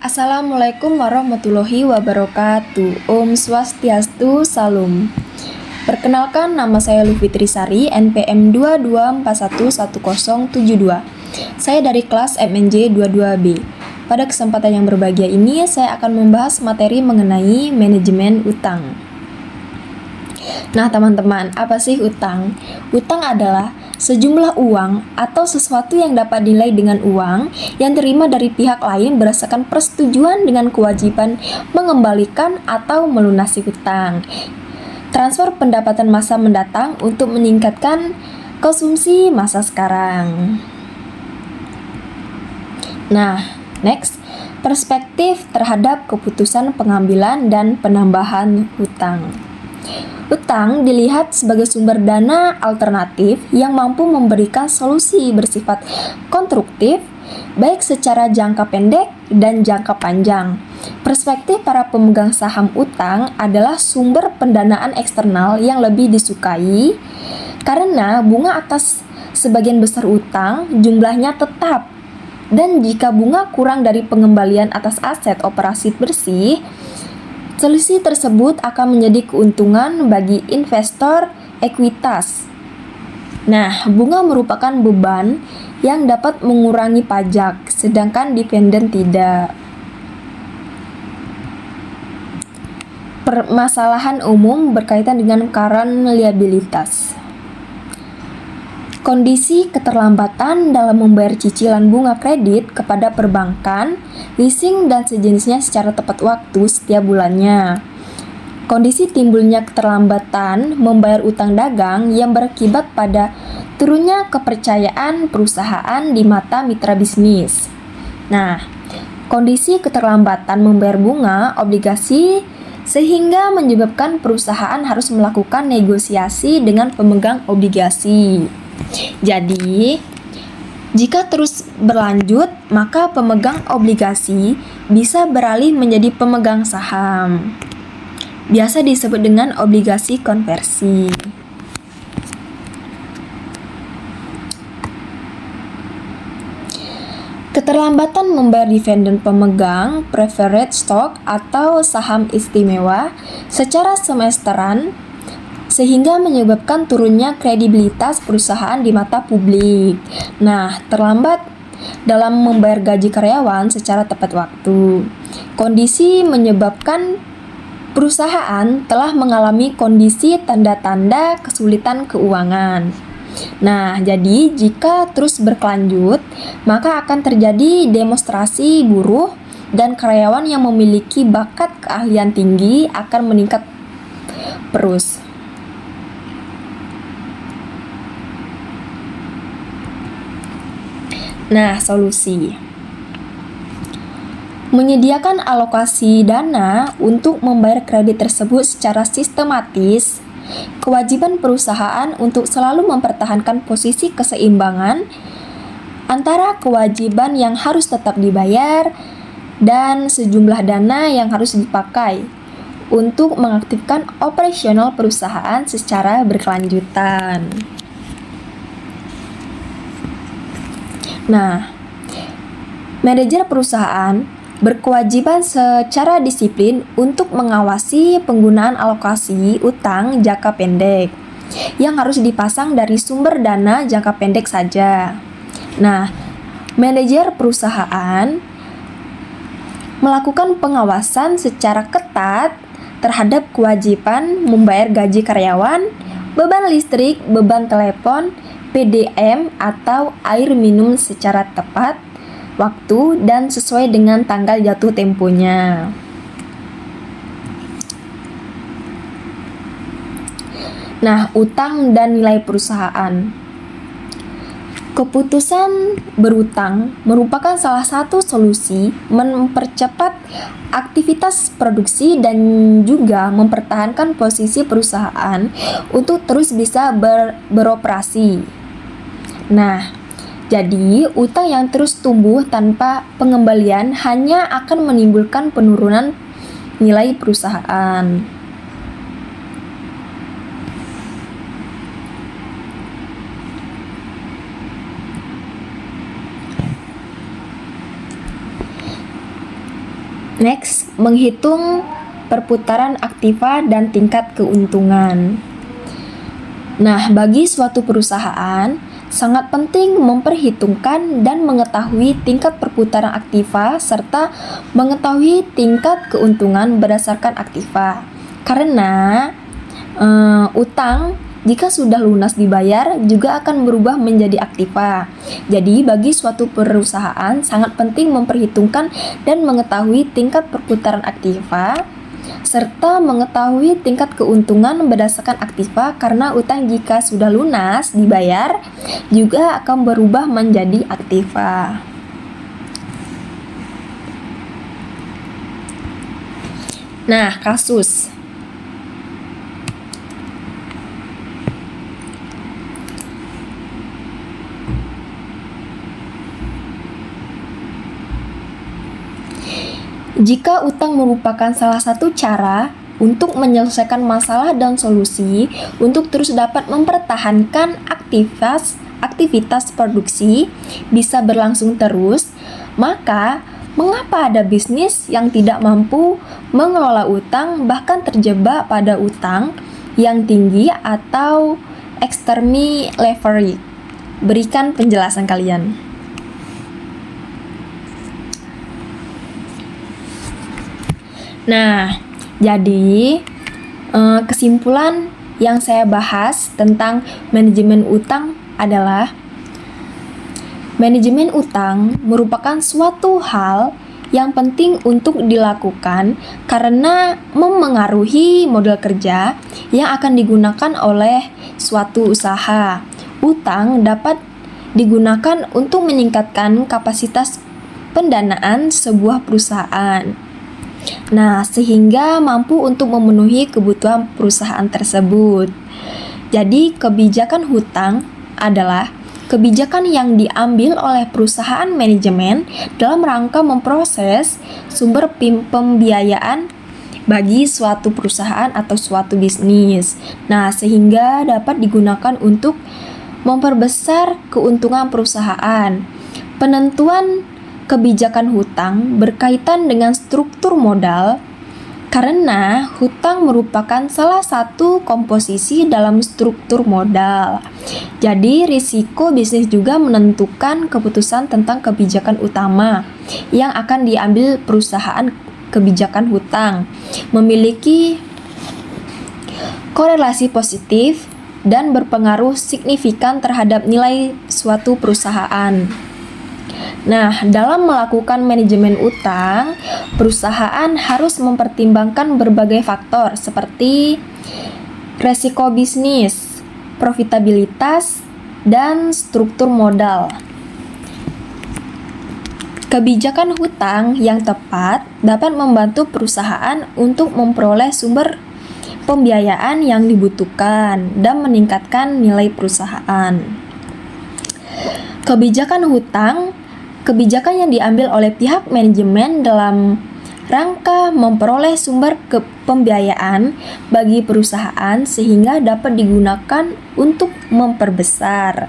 Assalamualaikum warahmatullahi wabarakatuh. Om Swastiastu, Salam. Perkenalkan, nama saya Lufitri Sari, NPM 22411072. Saya dari kelas MNJ 22B. Pada kesempatan yang berbahagia ini, saya akan membahas materi mengenai manajemen utang. Nah, teman-teman, apa sih utang? Utang adalah sejumlah uang atau sesuatu yang dapat dinilai dengan uang yang terima dari pihak lain berdasarkan persetujuan dengan kewajiban mengembalikan atau melunasi hutang. Transfer pendapatan masa mendatang untuk meningkatkan konsumsi masa sekarang. Nah, next, perspektif terhadap keputusan pengambilan dan penambahan hutang. Utang dilihat sebagai sumber dana alternatif yang mampu memberikan solusi bersifat konstruktif, baik secara jangka pendek dan jangka panjang. Perspektif para pemegang saham utang adalah sumber pendanaan eksternal yang lebih disukai karena bunga atas sebagian besar utang jumlahnya tetap, dan jika bunga kurang dari pengembalian atas aset operasi bersih, selisih tersebut akan menjadi keuntungan bagi investor ekuitas. Nah, bunga merupakan beban yang dapat mengurangi pajak, sedangkan dividen tidak. Permasalahan umum berkaitan dengan current liabilities. Kondisi keterlambatan dalam membayar cicilan bunga kredit kepada perbankan, leasing, dan sejenisnya secara tepat waktu setiap bulannya. Kondisi timbulnya keterlambatan membayar utang dagang yang berakibat pada turunnya kepercayaan perusahaan di mata mitra bisnis. Nah, kondisi keterlambatan membayar bunga obligasi sehingga menyebabkan perusahaan harus melakukan negosiasi dengan pemegang obligasi. Jadi, jika terus berlanjut, maka pemegang obligasi bisa beralih menjadi pemegang saham. Biasa disebut dengan obligasi konversi. Keterlambatan membayar dividen pemegang preferred stock atau saham istimewa secara semesteran sehingga menyebabkan turunnya kredibilitas perusahaan di mata publik. Nah, terlambat dalam membayar gaji karyawan secara tepat waktu. Kondisi menyebabkan perusahaan telah mengalami kondisi tanda-tanda kesulitan keuangan. Nah, jadi jika terus berkelanjut, maka akan terjadi demonstrasi buruh dan karyawan yang memiliki bakat keahlian tinggi akan meningkat terus. Nah, solusi. Menyediakan alokasi dana untuk membayar kredit tersebut secara sistematis. Kewajiban perusahaan untuk selalu mempertahankan posisi keseimbangan antara kewajiban yang harus tetap dibayar dan sejumlah dana yang harus dipakai untuk mengaktifkan operasional perusahaan secara berkelanjutan. Nah, manajer perusahaan berkewajiban secara disiplin untuk mengawasi penggunaan alokasi utang jangka pendek yang harus dipasang dari sumber dana jangka pendek saja. Nah, manajer perusahaan melakukan pengawasan secara ketat terhadap kewajiban membayar gaji karyawan, beban listrik, beban telepon, PDM atau air minum secara tepat waktu dan sesuai dengan tanggal jatuh temponya. Nah, utang dan nilai perusahaan. Keputusan berutang merupakan salah satu solusi mempercepat aktivitas produksi dan juga mempertahankan posisi perusahaan untuk terus bisa beroperasi. Nah, jadi utang yang terus tumbuh tanpa pengembalian hanya akan menimbulkan penurunan nilai perusahaan. Next, menghitung perputaran aktiva dan tingkat keuntungan. Nah, bagi suatu perusahaan, sangat penting memperhitungkan dan mengetahui tingkat perputaran aktiva serta mengetahui tingkat keuntungan berdasarkan aktiva. Karena utang jika sudah lunas dibayar juga akan berubah menjadi aktiva. Jadi bagi suatu perusahaan sangat penting memperhitungkan dan mengetahui tingkat perputaran aktiva serta mengetahui tingkat keuntungan berdasarkan aktiva, karena utang jika sudah lunas dibayar juga akan berubah menjadi aktiva. Nah, kasus. Jika utang merupakan salah satu cara untuk menyelesaikan masalah dan solusi untuk terus dapat mempertahankan aktivitas produksi bisa berlangsung terus, maka mengapa ada bisnis yang tidak mampu mengelola utang bahkan terjebak pada utang yang tinggi atau extreme leverage? Berikan penjelasan kalian. Nah, jadi kesimpulan yang saya bahas tentang manajemen utang adalah manajemen utang merupakan suatu hal yang penting untuk dilakukan karena memengaruhi model kerja yang akan digunakan oleh suatu usaha. Utang dapat digunakan untuk meningkatkan kapasitas pendanaan sebuah perusahaan. Nah, sehingga mampu untuk memenuhi kebutuhan perusahaan tersebut. Jadi, kebijakan hutang adalah kebijakan yang diambil oleh perusahaan manajemen dalam rangka memproses sumber pembiayaan bagi suatu perusahaan atau suatu bisnis. Nah, sehingga dapat digunakan untuk memperbesar keuntungan perusahaan. Penentuan kebijakan hutang berkaitan dengan struktur modal karena hutang merupakan salah satu komposisi dalam struktur modal. Jadi, risiko bisnis juga menentukan keputusan tentang kebijakan utama yang akan diambil perusahaan. Kebijakan hutang memiliki korelasi positif dan berpengaruh signifikan terhadap nilai suatu perusahaan. Nah, dalam melakukan manajemen utang, perusahaan harus mempertimbangkan berbagai faktor seperti resiko bisnis, profitabilitas, dan struktur modal. Kebijakan hutang yang tepat dapat membantu perusahaan untuk memperoleh sumber pembiayaan yang dibutuhkan dan meningkatkan nilai perusahaan. Kebijakan yang diambil oleh pihak manajemen dalam rangka memperoleh sumber pembiayaan bagi perusahaan sehingga dapat digunakan untuk memperbesar.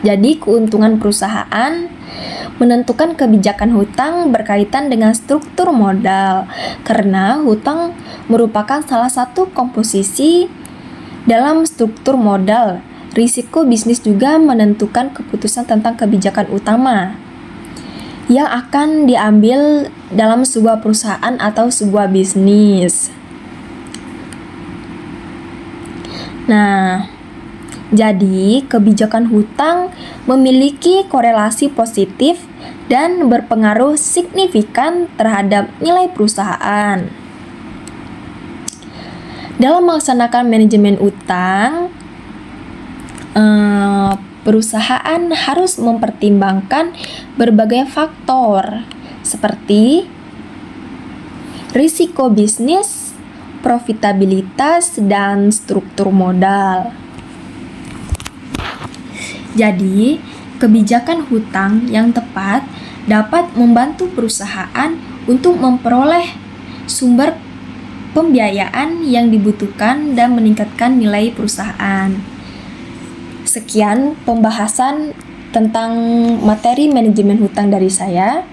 Jadi, keuntungan perusahaan menentukan kebijakan hutang berkaitan dengan struktur modal karena hutang merupakan salah satu komposisi dalam struktur modal. Risiko bisnis juga menentukan keputusan tentang kebijakan utama yang akan diambil dalam sebuah perusahaan atau sebuah bisnis. Nah, jadi kebijakan hutang memiliki korelasi positif dan berpengaruh signifikan terhadap nilai perusahaan. Dalam melaksanakan manajemen utang, perusahaan harus mempertimbangkan berbagai faktor seperti risiko bisnis, profitabilitas, dan struktur modal. Jadi, kebijakan hutang yang tepat dapat membantu perusahaan untuk memperoleh sumber pembiayaan yang dibutuhkan dan meningkatkan nilai perusahaan. Sekian pembahasan tentang materi manajemen hutang dari saya.